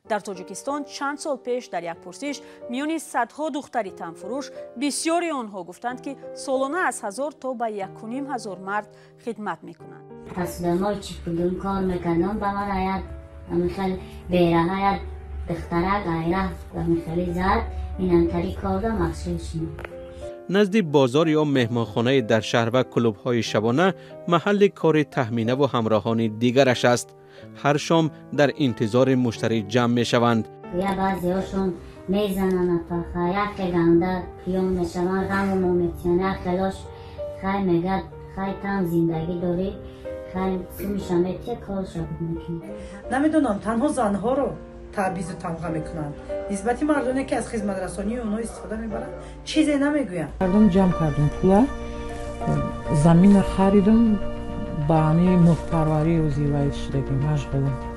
در تاجیکستان چند سال پیش در یک پرسش میان صدها دختری تنفروش بسیاری آنها گفتند که سالانه از 1000 تا به 1500 مرد خدمت میکنند. اصلا ما چی پودون کار میکنم با من آید مثل بیره آید دختره غیره و مثل زد اینانتری کار دا مخصوص شد. نزد بازار یا مهمانخانه در شهر و کلوب‌های شبانه محل کار تهمینه و همراهان دیگرش است. هر شام در انتظار مشتری جمع میشوند. یا بعضی هاشون میزنن پاخه یک گنده پیام میشوند غم و مومیتیانه خلاش خیلی میگد خیلی تم زندگی داری خیلی سمیشم چه کارش رو میکنه. نمیدونم تنها زنها رو تعبیز و تمغه میکنند. نسبتی مردانی که از خدمت رسانی اونا استفاده میبرند چیزی نمیگویند. مردم جمع کردم پول زمین خریدم با همه محپروری و زیبایی شدگی مشغولم.